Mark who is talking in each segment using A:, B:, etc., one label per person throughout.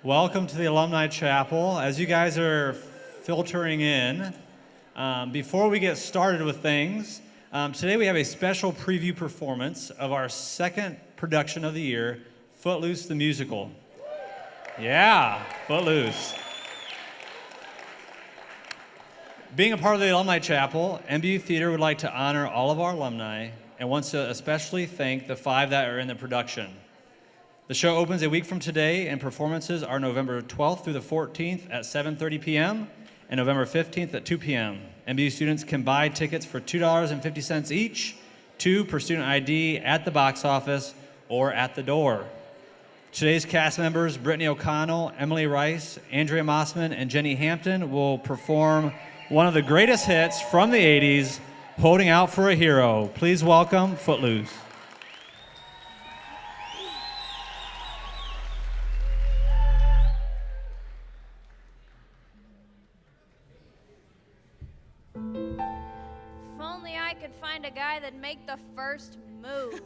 A: Welcome to the Alumni Chapel. As you guys are filtering in, before we get started with things, today we have a special preview performance of our second production of the year, Footloose the Musical. Yeah, Footloose. Being a part of the Alumni Chapel, MBU Theater would like to honor all of our alumni and wants to especially thank the 5 that are in the production. The show opens a week from today, and performances are November 12th through the 14th at 7:30 p.m. and November 15th at 2 p.m. MBU students can buy tickets for $2.50 each, 2 per student ID at the box office or at the door. Today's cast members, Brittany O'Connell, Emily Rice, Andrea Mossman, and Jenny Hampton, will perform one of the greatest hits from the 80s, Holding Out for a Hero. Please welcome Footloose.
B: A guy that'd make the first move.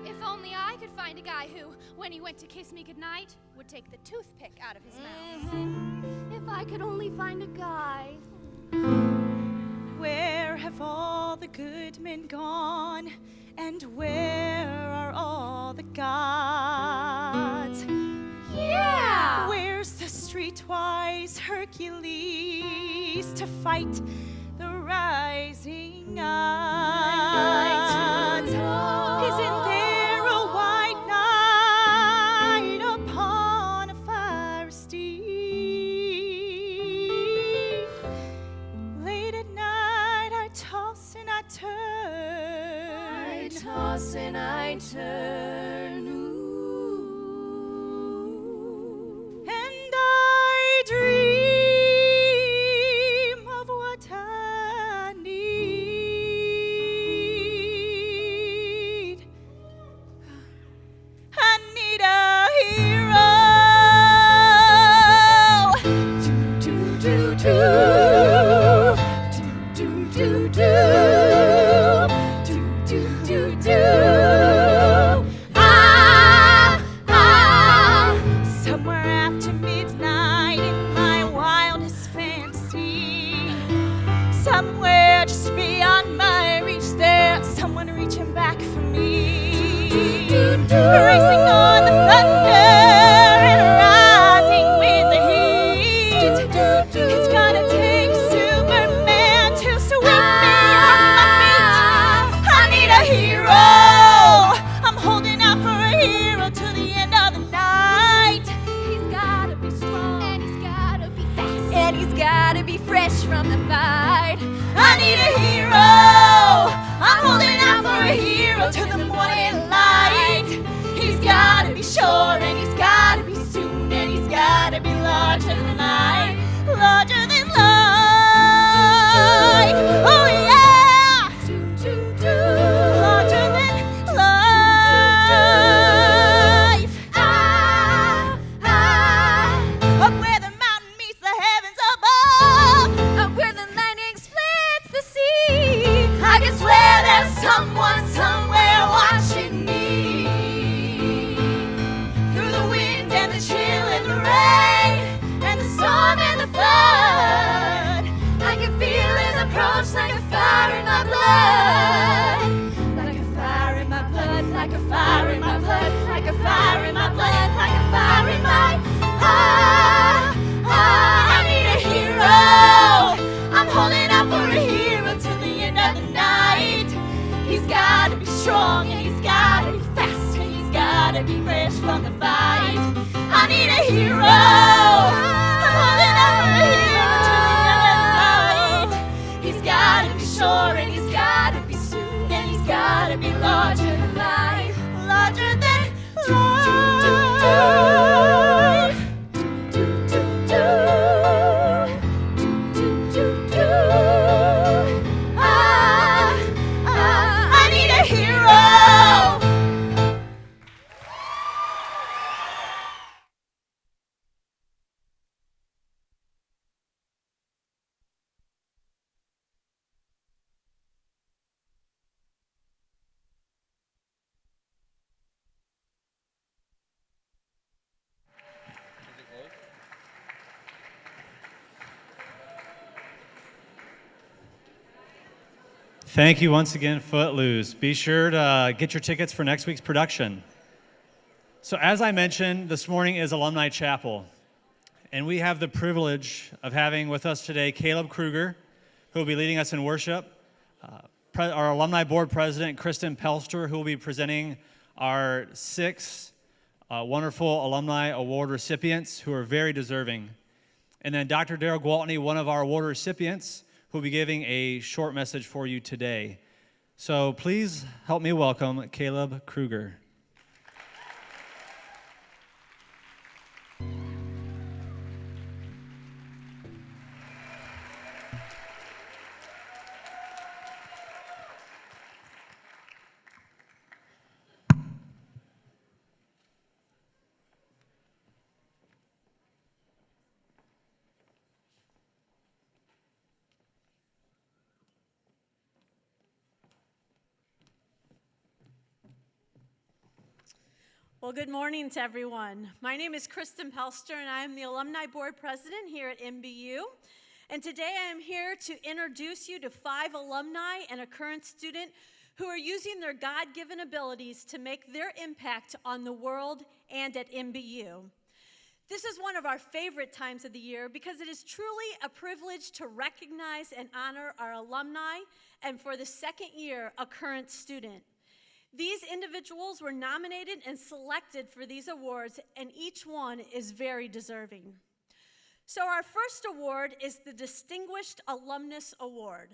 C: If only I could find a guy who, when he went to kiss me goodnight, would take the toothpick out of his mouth.
D: If I could only find a guy.
E: Where have all the good men gone? And where are all the gods?
B: Yeah!
E: Where's the streetwise Hercules to fight the rising odds? Isn't there a white knight upon a fire steed? Late at night I toss and I turn.
D: I toss and I turn.
E: Ooh. And I dream of what I need. I need a hero. Do do do do do do do do do do. Somewhere after midnight in my wildest fantasy, somewhere just beyond my reach, there's someone reaching back for me, racing on the thunder and rising with the heat. It's gonna take Superman to sweep me off my feet. I need a hero. I'm holding out for a hero till the end of the night.
D: He's gotta be strong.
C: And he's gotta be fast.
D: And he's gotta be fresh from the fight.
E: I need a hero. I'm holding out for a hero till the morning light. He's gotta be sure, and he's gotta be soon, and he's gotta be larger than life, larger than life. Oh yeah, larger than life. Up where the mountain meets the heavens above,
D: Up where the lightning splits the sea.
E: I can swear there's someone somewhere watching me. Through the wind and the chill and the rain and the storm and the flood, I can feel his approach like a fire in my blood. Like a fire in my blood, like a fire in my blood, like a fire in my blood, like a fire in my heart. I need a hero. I'm holding out for a hero till the end of the night. He's gotta be strong, and he's gotta be fast, and he's gotta be fresh from the fight. I need a hero. I'm holding out for a hero till the end of the night. He's gotta be sure, and he's gotta be soon, and he's gotta be larger than life, larger than life. I need a hero.
A: Thank you once again, Footloose. Be sure to get your tickets for next week's production. So as I mentioned, this morning is Alumni Chapel. And we have the privilege of having with us today Caleb Kruger, who will be leading us in worship, our Alumni Board President, Kristen Pelster, who will be presenting our 6 wonderful Alumni Award recipients who are very deserving. And then Dr. Daryl Gwaltney, one of our award recipients, who will be giving a short message for you today. So please help me welcome Caleb Kruger.
F: Well, good morning to everyone. My name is Kristen Pelster, and I am the Alumni Board President here at MBU. And today I am here to introduce you to 5 alumni and a current student who are using their God-given abilities to make their impact on the world and at MBU. This is one of our favorite times of the year because it is truly a privilege to recognize and honor our alumni and for the second year, a current student. These individuals were nominated and selected for these awards, and each one is very deserving. So our first award is the Distinguished Alumnus Award.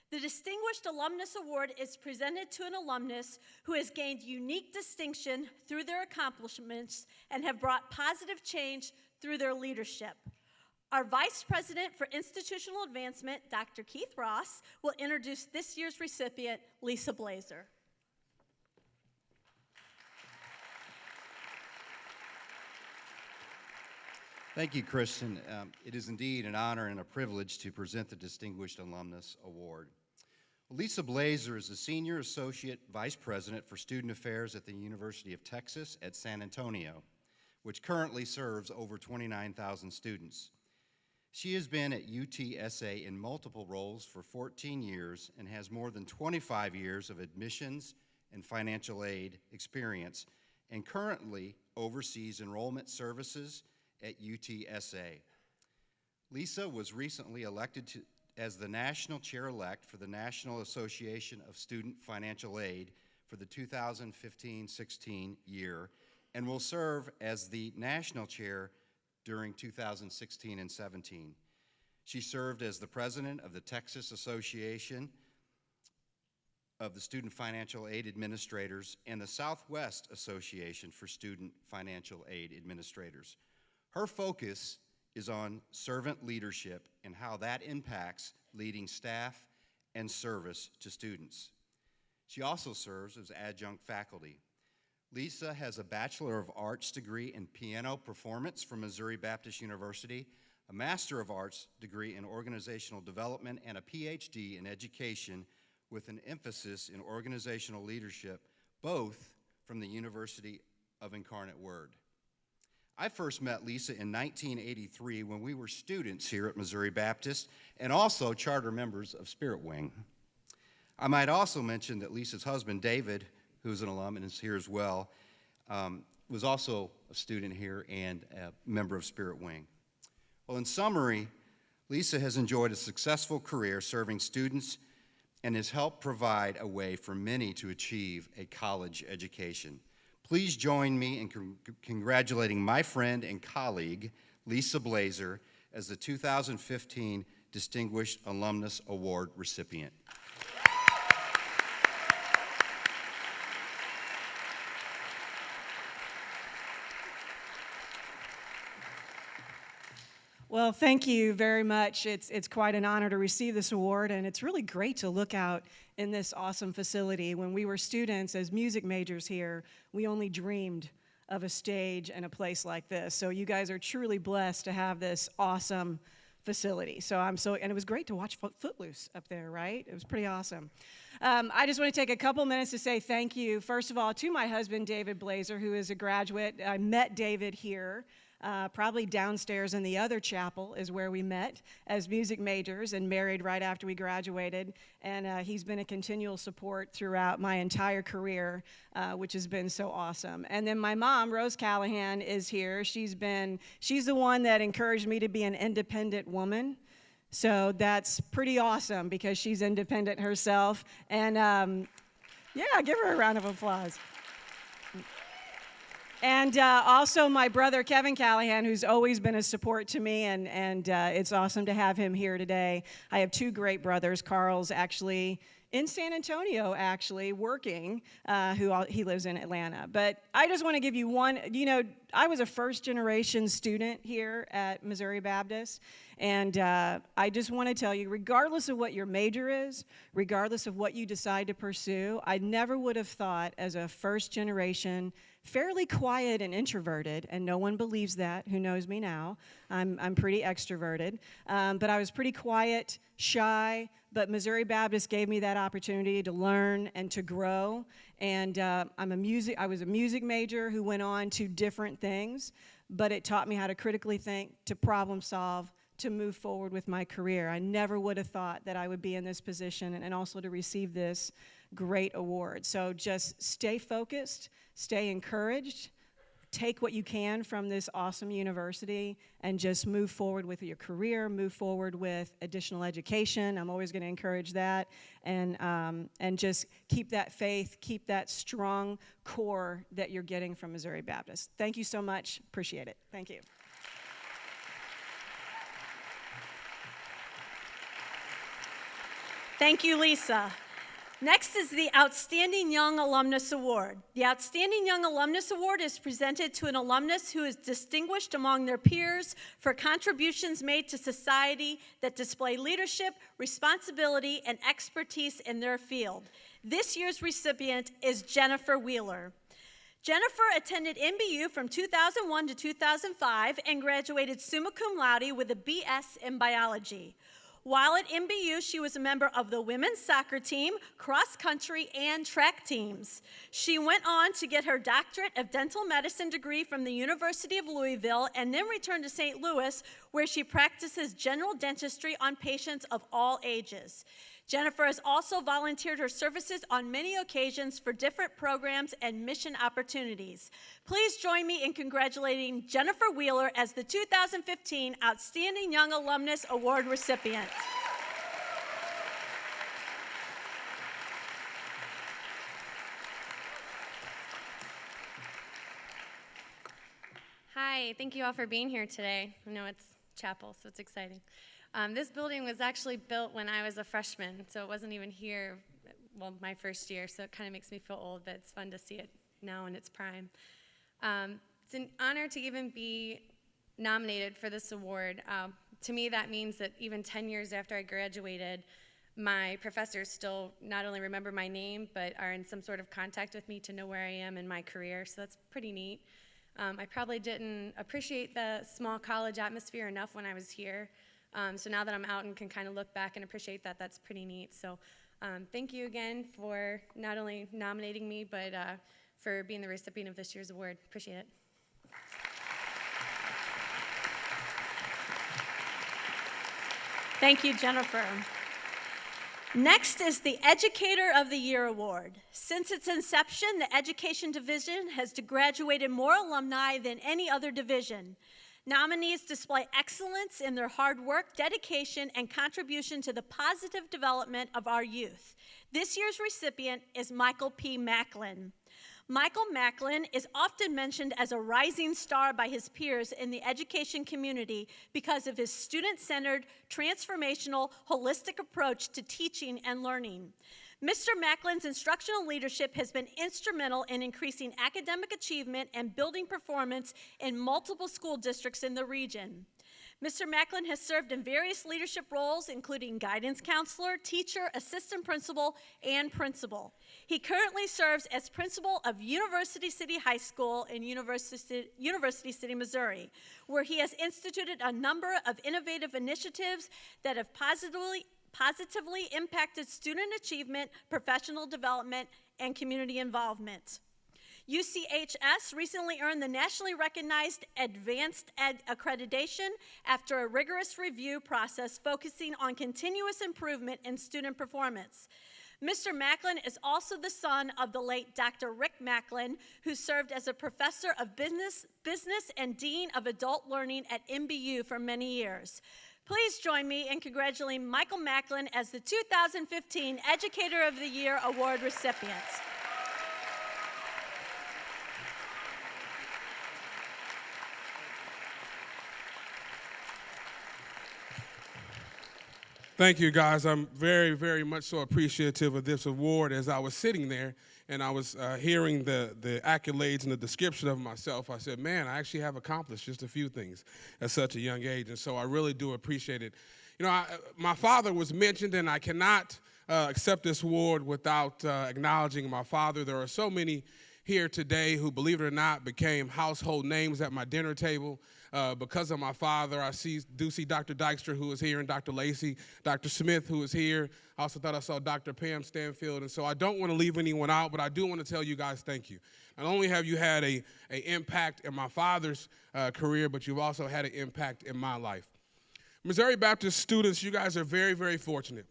F: The Distinguished Alumnus Award is presented to an alumnus who has gained unique distinction through their accomplishments and have brought positive change through their leadership. Our Vice President for Institutional Advancement, Dr. Keith Ross, will introduce this year's recipient, Lisa Blazer.
G: Thank you, Kristen. It is indeed an honor and a privilege to present the Distinguished Alumnus Award. Lisa Blazer is the Senior Associate Vice President for Student Affairs at the University of Texas at San Antonio, which currently serves over 29,000 students. She has been at UTSA in multiple roles for 14 years and has more than 25 years of admissions and financial aid experience, and currently oversees enrollment services at UTSA. Lisa was recently elected as the National Chair-elect for the National Association of Student Financial Aid for the 2015-16 year, and will serve as the National Chair during 2016 and 17. She served as the President of the Texas Association of the Student Financial Aid Administrators and the Southwest Association for Student Financial Aid Administrators. Her focus is on servant leadership and how that impacts leading staff and service to students. She also serves as adjunct faculty. Lisa has a Bachelor of Arts degree in piano performance from Missouri Baptist University, a Master of Arts degree in organizational development, and a PhD in education with an emphasis in organizational leadership, both from the University of Incarnate Word. I first met Lisa in 1983 when we were students here at Missouri Baptist and also charter members of Spirit Wing. I might also mention that Lisa's husband, David, who's an alum and is here as well, was also a student here and a member of Spirit Wing. Well, in summary, Lisa has enjoyed a successful career serving students and has helped provide a way for many to achieve a college education. Please join me in congratulating my friend and colleague, Lisa Blazer, as the 2015 Distinguished Alumnus Award recipient.
H: Well, thank you very much. It's quite an honor to receive this award, and it's really great to look out in this awesome facility. When we were students as music majors here, we only dreamed of a stage and a place like this. So you guys are truly blessed to have this awesome facility. And it was great to watch Footloose up there, right? It was pretty awesome. I just want to take a couple minutes to say thank you, first of all, to my husband, David Blazer, who is a graduate. I met David here Probably downstairs in the other chapel is where we met as music majors and married right after we graduated. And he's been a continual support throughout my entire career, which has been so awesome. And then my mom, Rose Callahan, is here. She's the one that encouraged me to be an independent woman. So that's pretty awesome because she's independent herself. And yeah, give her a round of applause. And also my brother, Kevin Callahan, who's always been a support to me, and it's awesome to have him here today. I have two great brothers. Carl's actually in San Antonio, working, he lives in Atlanta. But I just want to give you one, I was a first-generation student here at Missouri Baptist, and I just want to tell you, regardless of what your major is, regardless of what you decide to pursue, I never would have thought as a first-generation, fairly quiet and introverted, and no one believes that who knows me now. I'm pretty extroverted, but I was pretty quiet, shy, but Missouri Baptist gave me that opportunity to learn and to grow. And I was a music major who went on to different things, but it taught me how to critically think, to problem solve, to move forward with my career. I never would have thought that I would be in this position and also to receive this great award. So just stay focused, stay encouraged, take what you can from this awesome university and just move forward with your career, move forward with additional education. I'm always going to encourage that. And just keep that faith, keep that strong core that you're getting from Missouri Baptist. Thank you so much. Appreciate it. Thank you.
F: Thank you, Lisa. Next is the Outstanding Young Alumnus Award. The Outstanding Young Alumnus Award is presented to an alumnus who is distinguished among their peers for contributions made to society that display leadership, responsibility, and expertise in their field. This year's recipient is Jennifer Wheeler. Jennifer attended MBU from 2001 to 2005 and graduated summa cum laude with a BS in biology. While at MBU, she was a member of the women's soccer team, cross country, and track teams. She went on to get her doctorate of dental medicine degree from the University of Louisville and then returned to St. Louis, where she practices general dentistry on patients of all ages. Jennifer has also volunteered her services on many occasions for different programs and mission opportunities. Please join me in congratulating Jennifer Wheeler as the 2015 Outstanding Young Alumnus Award recipient.
I: Hi, thank you all for being here today. I know it's chapel, so it's exciting. This building was actually built when I was a freshman, so it wasn't even here, well, my first year, so it kind of makes me feel old, but it's fun to see it now in its prime. It's an honor to even be nominated for this award. To me, that means that even 10 years after I graduated, my professors still not only remember my name, but are in some sort of contact with me to know where I am in my career, so that's pretty neat. I probably didn't appreciate the small college atmosphere enough when I was here. So now that I'm out and can kind of look back and appreciate that, that's pretty neat. So thank you again for not only nominating me, but for being the recipient of this year's award. Appreciate it.
F: Thank you, Jennifer. Next is the Educator of the Year Award. Since its inception, the Education Division has graduated more alumni than any other division. Nominees display excellence in their hard work, dedication, and contribution to the positive development of our youth. This year's recipient is Michael P. Macklin. Michael Macklin is often mentioned as a rising star by his peers in the education community because of his student-centered, transformational, holistic approach to teaching and learning. Mr. Macklin's instructional leadership has been instrumental in increasing academic achievement and building performance in multiple school districts in the region. Mr. Macklin has served in various leadership roles, including guidance counselor, teacher, assistant principal, and principal. He currently serves as principal of University City High School in University City, Missouri, where he has instituted a number of innovative initiatives that have positively impacted student achievement, professional development, and community involvement. UCHS recently earned the nationally recognized Advanced Ed accreditation after a rigorous review process focusing on continuous improvement in student performance. Mr. Macklin is also the son of the late Dr. Rick Macklin, who served as a professor of business and dean of adult learning at MBU for many years. Please join me in congratulating Michael Macklin as the 2015 Educator of the Year Award recipient.
J: Thank you, guys. I'm very, very much so appreciative of this award. As I was sitting there and I was hearing the accolades and the description of myself, I said, man, I actually have accomplished just a few things at such a young age, and so I really do appreciate it. You know, my father was mentioned, and I cannot accept this award without acknowledging my father. There are so many here today who, believe it or not, became household names at my dinner table. Because of my father, I do see Dr. Dykstra, who is here, and Dr. Lacey, Dr. Smith, who is here. I also thought I saw Dr. Pam Stanfield, and so I don't want to leave anyone out, but I do want to tell you guys thank you. Not only have you had an impact in my father's career, but you've also had an impact in my life. Missouri Baptist students, you guys are very, very fortunate.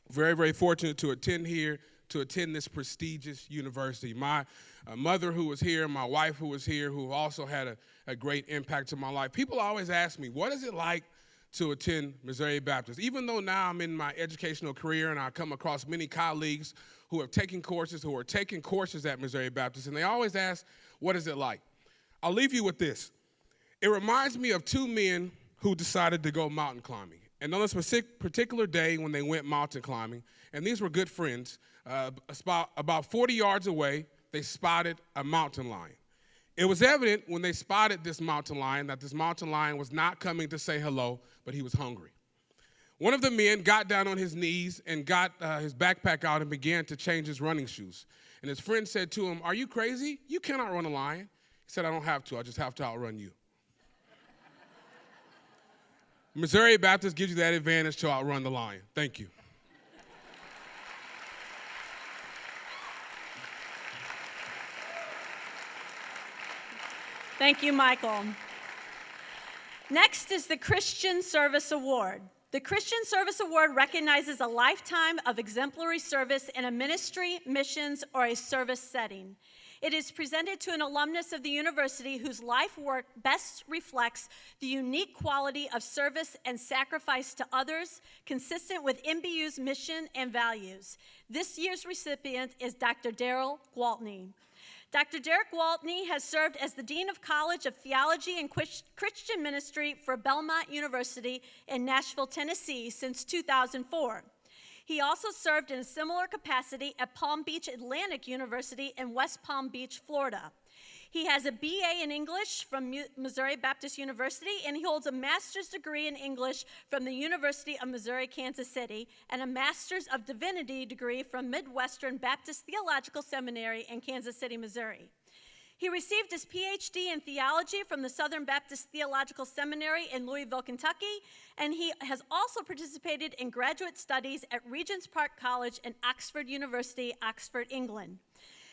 J: Very, very fortunate to attend here, to attend this prestigious university. My mother, who was here, my wife, who was here, who also had a great impact in my life. People always ask me, what is it like to attend Missouri Baptist? Even though now I'm in my educational career and I come across many colleagues who are taking courses at Missouri Baptist, and they always ask, what is it like? I'll leave you with this. It reminds me of two men who decided to go mountain climbing. And on this particular day when they went mountain climbing, and these were good friends, about 40 yards away, they spotted a mountain lion. It was evident when they spotted this mountain lion that this mountain lion was not coming to say hello, but he was hungry. One of the men got down on his knees and got his backpack out and began to change his running shoes. And his friend said to him, "Are you crazy? You cannot run a lion." He said, "I don't have to. I just have to outrun you." Missouri Baptist gives you that advantage to outrun the lion. Thank you.
F: Thank you, Michael. Next is the Christian Service Award. The Christian Service Award recognizes a lifetime of exemplary service in a ministry, missions, or a service setting. It is presented to an alumnus of the university whose life work best reflects the unique quality of service and sacrifice to others, consistent with MBU's mission and values. This year's recipient is Dr. Daryl Gwaltney. Dr. Derek Gwaltney has served as the Dean of College of Theology and Christian Ministry for Belmont University in Nashville, Tennessee since 2004. He also served in a similar capacity at Palm Beach Atlantic University in West Palm Beach, Florida. He has a BA in English from Missouri Baptist University, and he holds a master's degree in English from the University of Missouri, Kansas City, and a master's of divinity degree from Midwestern Baptist Theological Seminary in Kansas City, Missouri. He received his PhD in theology from the Southern Baptist Theological Seminary in Louisville, Kentucky, and he has also participated in graduate studies at Regent's Park College and Oxford University, Oxford, England.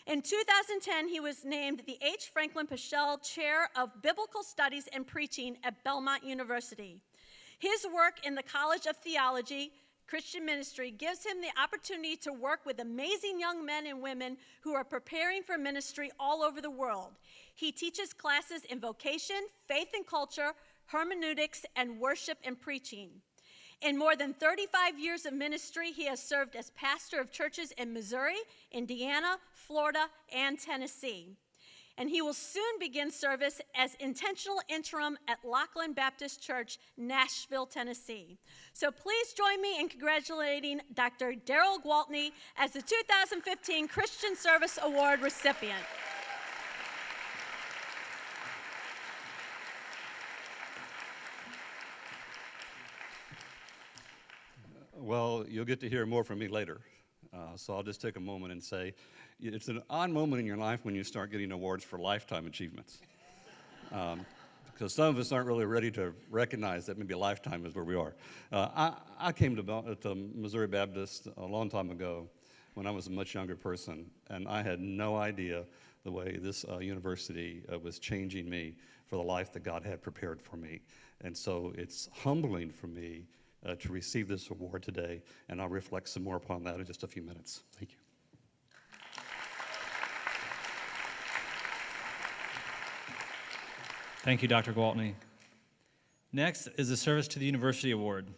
F: In 2010, he was named the H. Franklin Pichel Chair of Biblical Studies and Preaching at Belmont University. His work in the College of Theology, Christian Ministry gives him the opportunity to work with amazing young men and women who are preparing for ministry all over the world. He teaches classes in vocation, faith and culture, hermeneutics, and worship and preaching. In more than 35 years of ministry, he has served as pastor of churches in Missouri, Indiana, Florida, and Tennessee. And he will soon begin service as intentional interim at Laughlin Baptist Church, Nashville, Tennessee. So please join me in congratulating Dr. Daryl Gwaltney as the 2015 Christian Service Award recipient.
K: Well, you'll get to hear more from me later. So I'll just take a moment and say, it's an odd moment in your life when you start getting awards for lifetime achievements. Because some of us aren't really ready to recognize that maybe a lifetime is where we are. I came to Missouri Baptist a long time ago when I was a much younger person, and I had no idea the way this university was changing me for the life that God had prepared for me. And so it's humbling for me to receive this award today, and I'll reflect some more upon that in just a few minutes. Thank you.
A: Thank you, Dr. Gwaltney. Next is the Service to the University Award.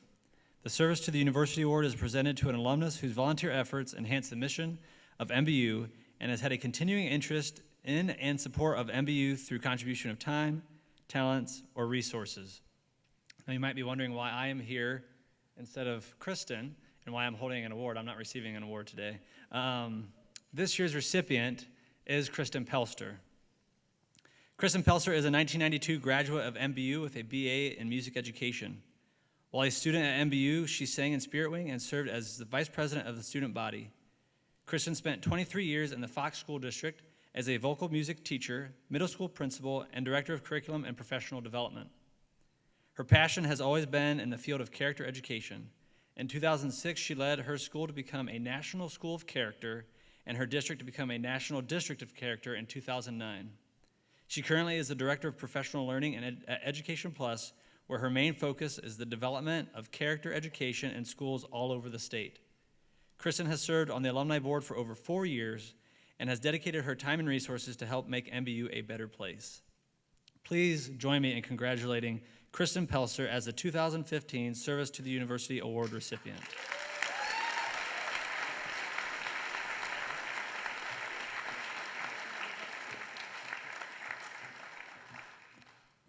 A: The Service to the University Award is presented to an alumnus whose volunteer efforts enhance the mission of MBU and has had a continuing interest in and support of MBU through contribution of time, talents, or resources. Now you might be wondering why I am here instead of Kristen and why I'm holding an award. I'm not receiving an award today. This year's recipient is Kristen Pelster. Kristen Pelster is a 1992 graduate of MBU with a BA in music education. While a student at MBU, she sang in Spirit Wing and served as the vice president of the student body. Kristen spent 23 years in the Fox School District as a vocal music teacher, middle school principal, and director of curriculum and professional development. Her passion has always been in the field of character education. In 2006, she led her school to become a National School of Character and her district to become a National District of Character in 2009. She currently is the Director of Professional Learning at Education Plus, where her main focus is the development of character education in schools all over the state. Kristen has served on the Alumni Board for over 4 years and has dedicated her time and resources to help make MBU a better place. Please join me in congratulating Kristen Pelster as the 2015 Service to the University Award recipient.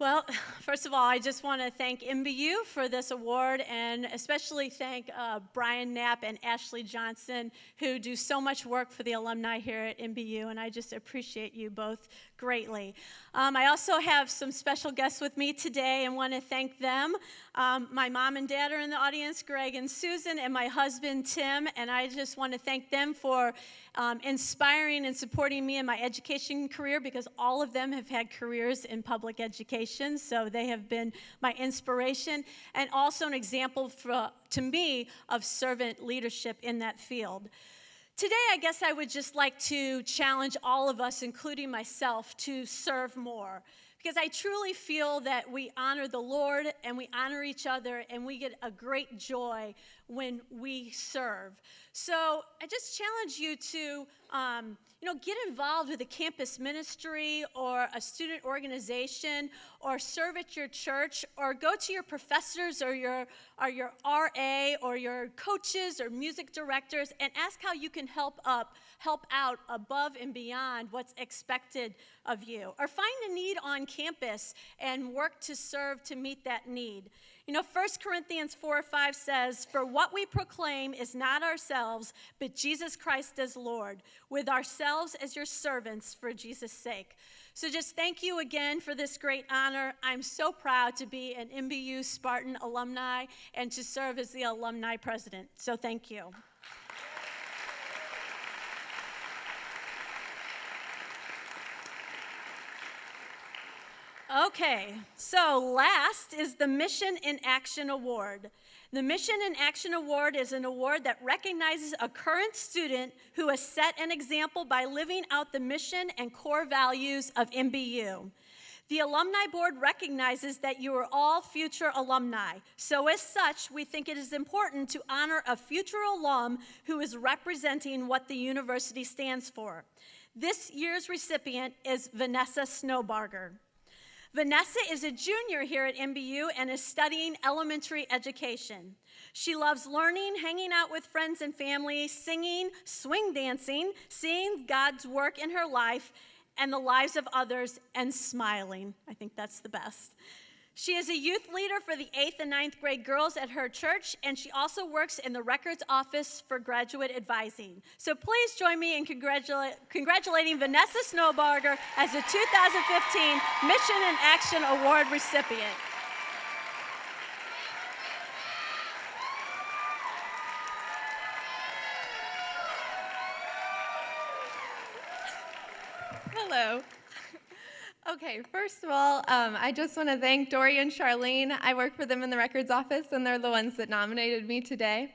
F: Well, first of all, I just want to thank MBU for this award and especially thank Brian Knapp and Ashley Johnson, who do so much work for the alumni here at MBU, and I just appreciate you both greatly. I also have some special guests with me today and want to thank them. My mom and dad are in the audience, Greg and Susan, and my husband, Tim, and I just want to thank them for inspiring and supporting me in my education career, because all of them have had careers in public education, so they have been my inspiration and also an example to me of servant leadership in that field. Today, I guess I would just like to challenge all of us, including myself, to serve more. Because I truly feel that we honor the Lord and we honor each other and we get a great joy when we serve. So I just challenge you to get involved with a campus ministry or a student organization or serve at your church or go to your professors or your RA or your coaches or music directors and ask how you can help out above and beyond what's expected of you. Or find a need on campus and work to serve to meet that need. 1 Corinthians 4:5 says, "For what we proclaim is not ourselves, but Jesus Christ as Lord, with ourselves as your servants for Jesus' sake." So just thank you again for this great honor. I'm so proud to be an MBU Spartan alumni and to serve as the alumni president. So thank you. Okay, so last is the Mission in Action Award. The Mission in Action Award is an award that recognizes a current student who has set an example by living out the mission and core values of MBU. The Alumni Board recognizes that you are all future alumni. So as such, we think it is important to honor a future alum who is representing what the university stands for. This year's recipient is Vanessa Snowbarger. Vanessa is a junior here at MBU and is studying elementary education. She loves learning, hanging out with friends and family, singing, swing dancing, seeing God's work in her life and the lives of others, and smiling. I think that's the best. She is a youth leader for the 8th and 9th grade girls at her church, and she also works in the records office for graduate advising. So please join me in congratulating Vanessa Snowbarger as the 2015 Mission in Action Award recipient.
L: Hello. Okay, first of all, I just want to thank Dory and Charlene. I work for them in the records office, and they're the ones that nominated me today.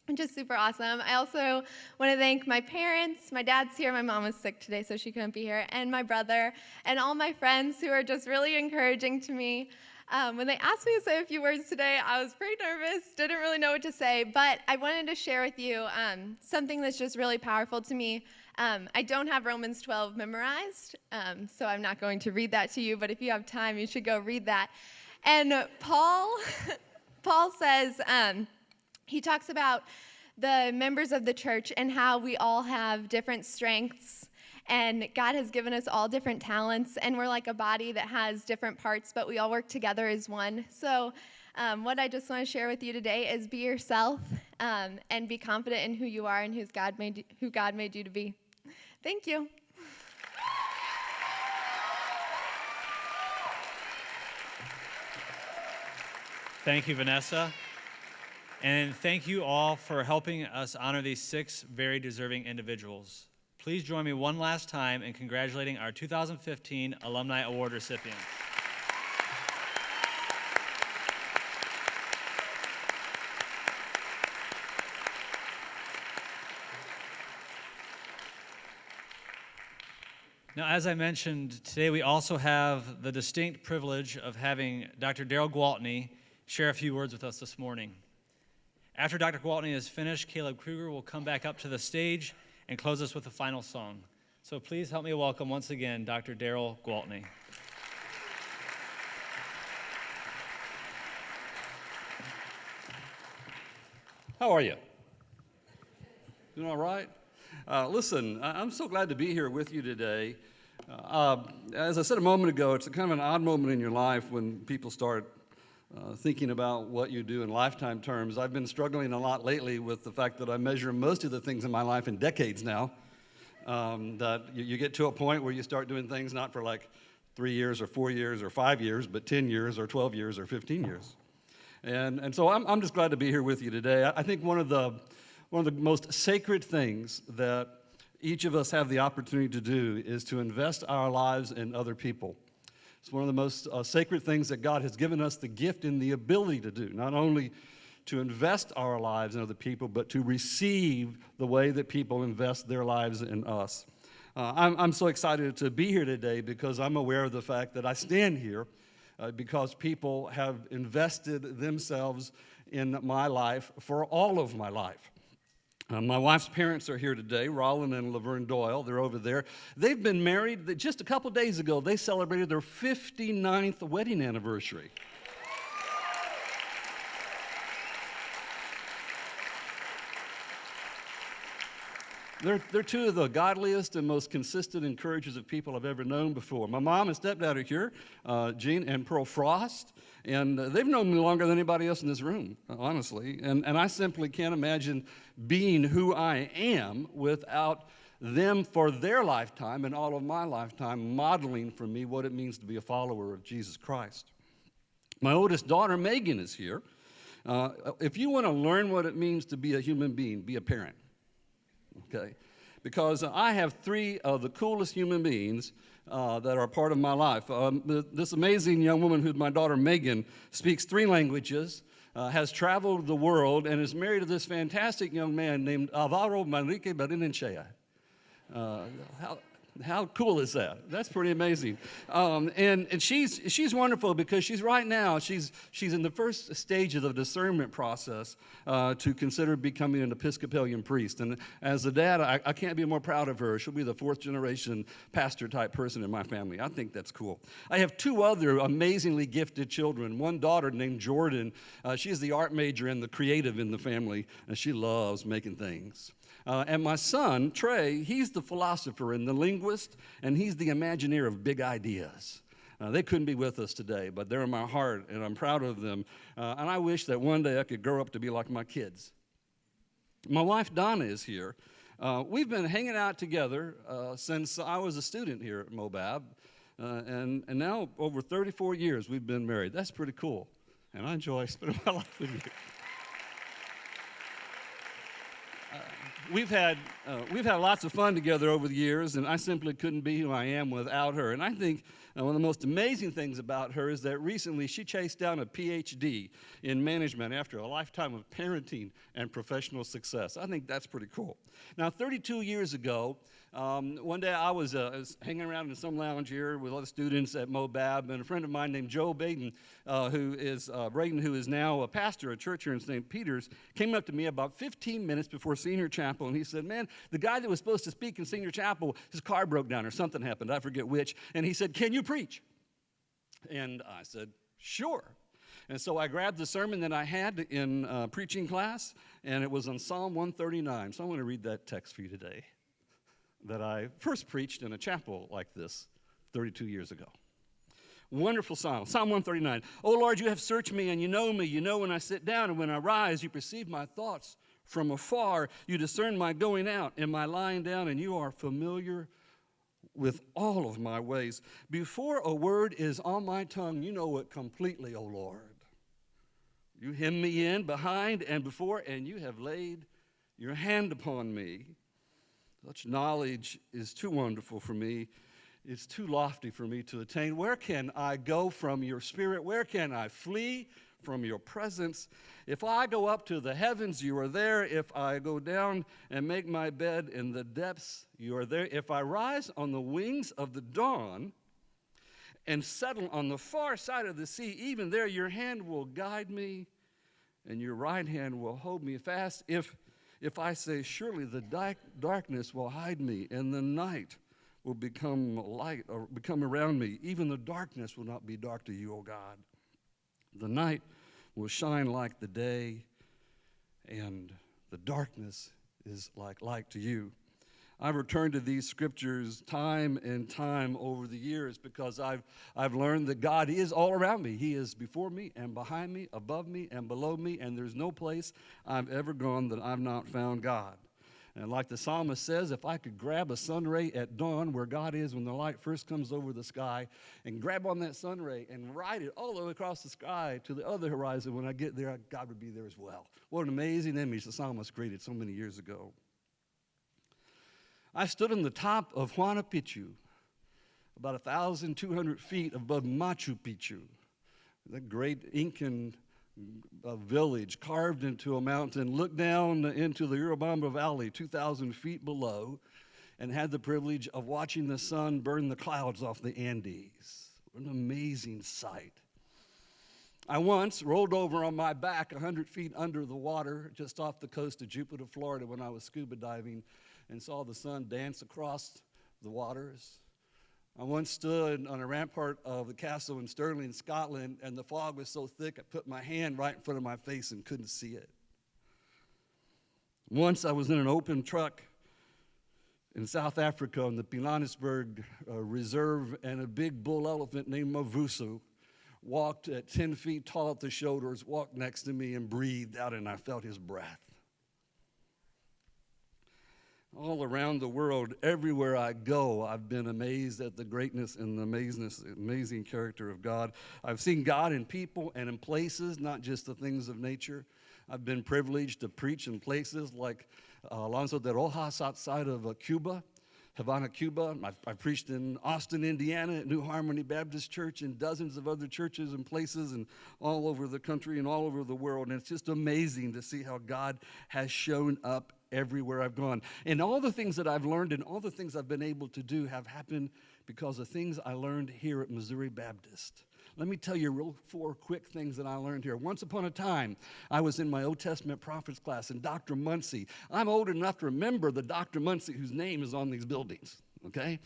L: which is super awesome. I also want to thank my parents. My dad's here. My mom was sick today, so she couldn't be here. And my brother and all my friends who are just really encouraging to me. When they asked me to say a few words today, I was pretty nervous, didn't really know what to say, but I wanted to share with you something that's just really powerful to me. I don't have Romans 12 memorized, so I'm not going to read that to you, but if you have time, you should go read that. And Paul says, he talks about the members of the church and how we all have different strengths, and God has given us all different talents, and we're like a body that has different parts, but we all work together as one. So what I just want to share with you today is be yourself and be confident in who you are and who God made you to be. Thank you.
A: Thank you, Vanessa. And thank you all for helping us honor these 6 very deserving individuals. Please join me one last time in congratulating our 2015 Alumni Award recipients. Now, as I mentioned, today we also have the distinct privilege of having Dr. Daryl Gwaltney share a few words with us this morning. After Dr. Gwaltney is finished, Caleb Kruger will come back up to the stage and close us with a final song. So please help me welcome once again Dr. Daryl Gwaltney.
K: How are you? Doing all right? Listen, I'm so glad to be here with you today. As I said a moment ago, it's kind of an odd moment in your life when people start thinking about what you do in lifetime terms. I've been struggling a lot lately with the fact that I measure most of the things in my life in decades now. That you get to a point where you start doing things not for like 3 years or 4 years or 5 years, but 10 years or 12 years or 15 years. And so I'm just glad to be here with you today. I think one of the most sacred things that each of us have the opportunity to do is to invest our lives in other people. It's one of the most sacred things that God has given us the gift and the ability to do, not only to invest our lives in other people, but to receive the way that people invest their lives in us. I'm so excited to be here today because I'm aware of the fact that I stand here because people have invested themselves in my life for all of my life. My wife's parents are here today, Roland and Laverne Doyle. They're over there. They've been married. Just a couple days ago, they celebrated their 59th wedding anniversary. They're 2 of the godliest and most consistent encouragers of people I've ever known before. My mom and stepdad are here, Jean and Pearl Frost, and they've known me longer than anybody else in this room, honestly. And I simply can't imagine being who I am without them for their lifetime and all of my lifetime modeling for me what it means to be a follower of Jesus Christ. My oldest daughter, Megan, is here. If you want to learn what it means to be a human being, be a parent. Okay, because I have 3 of the coolest human beings that are a part of my life. This amazing young woman who's my daughter Megan speaks 3 languages, has traveled the world, and is married to this fantastic young man named Alvaro Manrique Barinenchea. How cool is that? That's pretty amazing. And she's wonderful because she's right now, she's in the first stage of the discernment process to consider becoming an Episcopalian priest. And as a dad, I can't be more proud of her. She'll be the 4th generation pastor type person in my family. I think that's cool. I have 2 other amazingly gifted children. One daughter named Jordan. She's the art major and the creative in the family, and she loves making things. And my son, Trey, he's the philosopher and the linguist, and he's the imagineer of big ideas. They couldn't be with us today, but they're in my heart, and I'm proud of them. And I wish that one day I could grow up to be like my kids. My wife, Donna, is here. We've been hanging out together since I was a student here at Mobab, and now over 34 years we've been married. That's pretty cool, and I enjoy spending my life with you. We've had lots of fun together over the years, and I simply couldn't be who I am without her. And I think And one of the most amazing things about her is that recently she chased down a PhD in management after a lifetime of parenting and professional success. I think that's pretty cool. Now, 32 years ago, one day I was hanging around in some lounge here with other students at Mobab, and a friend of mine named Joe Braden, who is now a pastor at a church here in St. Peter's, came up to me about 15 minutes before senior chapel, and he said, man, the guy that was supposed to speak in senior chapel, his car broke down or something happened, I forget which, and he said, can you preach? And I said, sure. And so I grabbed the sermon that I had in preaching class, and it was on Psalm 139. So I want to read that text for you today that I first preached in a chapel like this 32 years ago. Wonderful psalm, Psalm 139. Oh Lord, you have searched me and you know me. You know when I sit down and when I rise. You perceive my thoughts from afar. You discern my going out and my lying down, and you are familiar with all of my ways. Before a word is on my tongue, you know it completely, O Lord. You hem me in behind and before, and you have laid your hand upon me. Such knowledge is too wonderful for me. It's too lofty for me to attain. Where can I go from your spirit? Where can I flee from your presence? If I go up to the heavens, you are there. If I go down and make my bed in the depths, you are there. If I rise on the wings of the dawn and settle on the far side of the sea, even there your hand will guide me and your right hand will hold me fast. If I say, surely the darkness will hide me and the night will become light or become around me, even the darkness will not be dark to you, O God. The night will shine like the day, and the darkness is like light to you. I've returned to these scriptures time and time over the years because I've learned that God is all around me. He is before me and behind me, above me and below me, and there's no place I've ever gone that I've not found God. And like the psalmist says, if I could grab a sun ray at dawn where God is when the light first comes over the sky and grab on that sun ray and ride it all the way across the sky to the other horizon, when I get there, God would be there as well. What an amazing image the psalmist created so many years ago. I stood on the top of Huayna Picchu, about 1,200 feet above Machu Picchu, the great Incan village carved into a mountain, looked down into the Urubamba Valley 2,000 feet below, and had the privilege of watching the sun burn the clouds off the Andes. What an amazing sight. I once rolled over on my back 100 feet under the water just off the coast of Jupiter, Florida, when I was scuba diving, and saw the sun dance across the waters. I once stood on a rampart of the castle in Stirling, Scotland, and the fog was so thick I put my hand right in front of my face and couldn't see it. Once I was in an open truck in South Africa on the Pilanesberg Reserve, and a big bull elephant named Mavuso walked at 10 feet tall at the shoulders, walked next to me and breathed out, and I felt his breath. All around the world, everywhere I go, I've been amazed at the greatness and the amazing character of God. I've seen God in people and in places, not just the things of nature. I've been privileged to preach in places like Alonso de Rojas outside of Cuba, Havana, Cuba. I've preached in Austin, Indiana at New Harmony Baptist Church, and dozens of other churches and places and all over the country and all over the world. And it's just amazing to see how God has shown up everywhere I've gone. And all the things that I've learned and all the things I've been able to do have happened because of things I learned here at Missouri Baptist. Let me tell you 4 quick things that I learned here. Once upon a time, I was in my Old Testament prophets class, and Dr. Muncie, I'm old enough to remember the Dr. Muncie whose name is on these buildings, okay?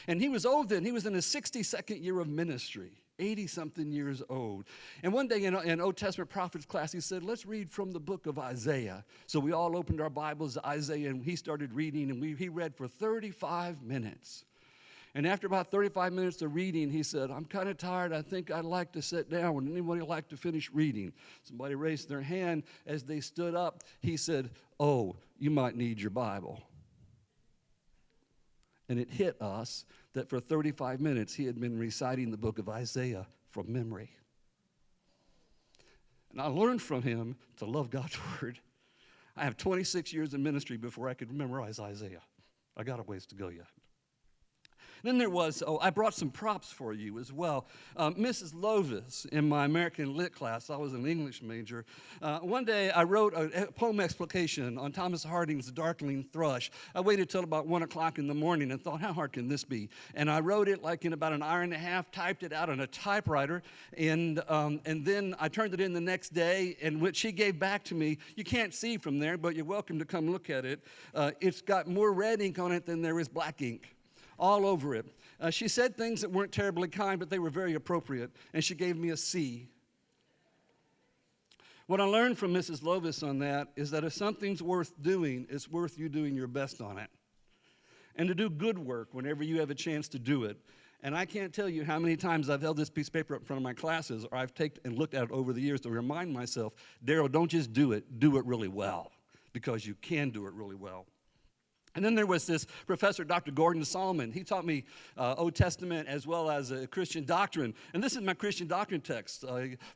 K: And he was old then. He was in his 62nd year of ministry. 80-something years old. And one day in Old Testament prophets class, he said, let's read from the book of Isaiah. So we all opened our Bibles to Isaiah, and he started reading, and he read for 35 minutes. And after about 35 minutes of reading, he said, I'm kind of tired. I think I'd like to sit down. Would anybody like to finish reading? Somebody raised their hand. As they stood up, he said, oh, you might need your Bible. And it hit us that for 35 minutes he had been reciting the book of Isaiah from memory. And I learned from him to love God's word. I have 26 years in ministry before I could memorize Isaiah. I got a ways to go yet. Then there was, I brought some props for you as well. Mrs. Lovis, in my American Lit class, I was an English major. One day I wrote a poem explication on Thomas Harding's Darkling Thrush. I waited till about 1 o'clock in the morning and thought, how hard can this be? And I wrote it like in about an hour and a half, typed it out on a typewriter, and then I turned it in the next day, and what she gave back to me, you can't see from there, but you're welcome to come look at it. It's got more red ink on it than there is black ink. All over it. She said things that weren't terribly kind, but they were very appropriate, and she gave me a C. What I learned from Mrs. Lovis on that is that if something's worth doing, it's worth you doing your best on it. And to do good work whenever you have a chance to do it. And I can't tell you how many times I've held this piece of paper up in front of my classes, or I've taken and looked at it over the years to remind myself, Daryl, don't just do it really well, because you can do it really well. And then there was this professor, Dr. Gordon Solomon. He taught me Old Testament as well as Christian doctrine. And this is my Christian doctrine text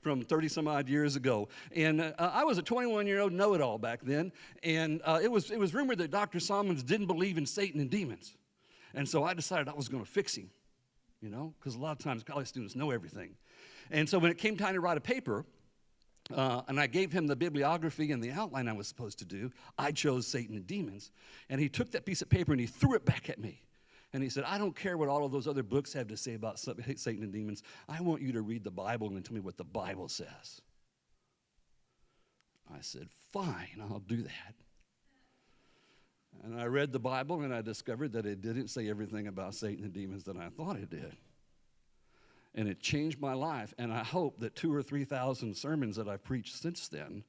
K: from 30-some-odd years ago. And I was a 21-year-old know-it-all back then. And it was rumored that Dr. Solomon didn't believe in Satan and demons. And so I decided I was going to fix him, you know, because a lot of times college students know everything. And so when it came time to write a paper, and I gave him the bibliography and the outline I was supposed to do, I chose Satan and Demons. And he took that piece of paper and he threw it back at me. And he said, I don't care what all of those other books have to say about Satan and demons. I want you to read the Bible and tell me what the Bible says. I said, fine, I'll do that. And I read the Bible and I discovered that it didn't say everything about Satan and demons that I thought it did. And it changed my life, and I hope that 2,000 or 3,000 sermons that I've preached since then,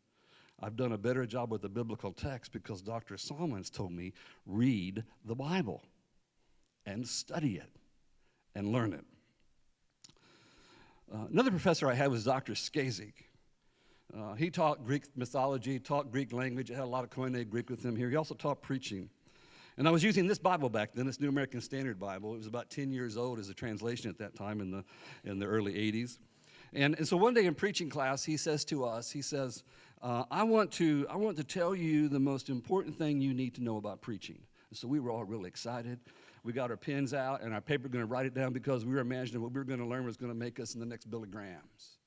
K: I've done a better job with the biblical text because Dr. Solomon's told me, read the Bible and study it and learn it. Another professor I had was Dr. Skazik. He taught Greek mythology, taught Greek language. I had a lot of Koine Greek with him here. He also taught preaching. And I was using this Bible back then, this New American Standard Bible. It was about 10 years old as a translation at that time in the early 80s. And so one day in preaching class, he says to us, he says, I want to tell you the most important thing you need to know about preaching. And so we were all really excited. We got our pens out and our paper going to write it down because we were imagining what we were going to learn was going to make us in the next Billy Grahams.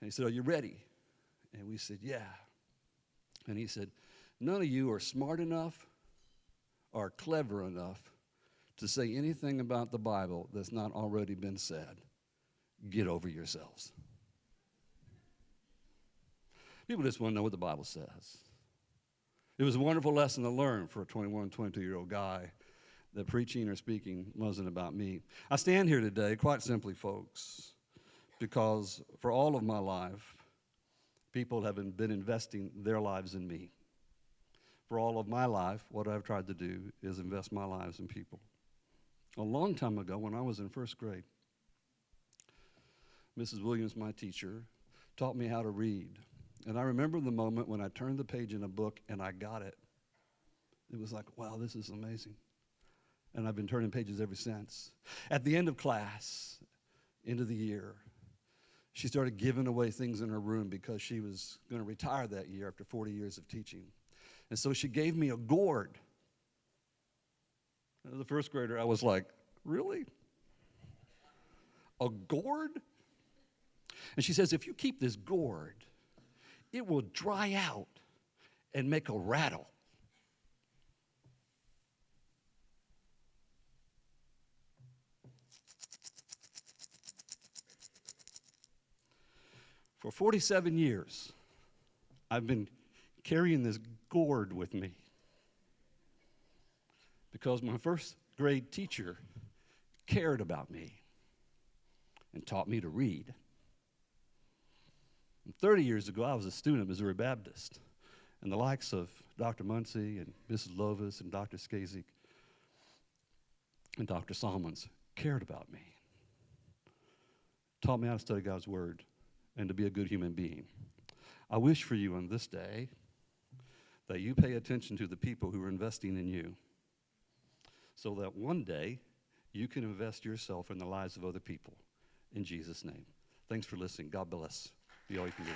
K: And he said, are you ready? And we said, yeah. And he said, none of you are smart enough or clever enough to say anything about the Bible that's not already been said. Get over yourselves. People just want to know what the Bible says. It was a wonderful lesson to learn for a 21, 22-year-old guy that preaching or speaking wasn't about me. I stand here today, quite simply, folks, because for all of my life, people have been investing their lives in me. For all of my life, what I've tried to do is invest my lives in people. A long time ago, when I was in first grade, Mrs. Williams, my teacher, taught me how to read. And I remember the moment when I turned the page in a book and I got it. It was like, wow, this is amazing. And I've been turning pages ever since. At the end of class, end of the year, she started giving away things in her room because she was going to retire that year after 40 years of teaching. And so she gave me a gourd. As a first grader, I was like, really? A gourd? And she says, if you keep this gourd, it will dry out and make a rattle. For 47 years, I've been carrying this gourd with me because my first grade teacher cared about me and taught me to read. And 30 years ago, I was a student at Missouri Baptist, and the likes of Dr. Muncie and Mrs. Lovis and Dr. Skazik and Dr. Solomons cared about me, taught me how to study God's Word and to be a good human being. I wish for you on this day that you pay attention to the people who are investing in you so that one day you can invest yourself in the lives of other people. In Jesus' name. Thanks for listening. God bless. Be all you can do.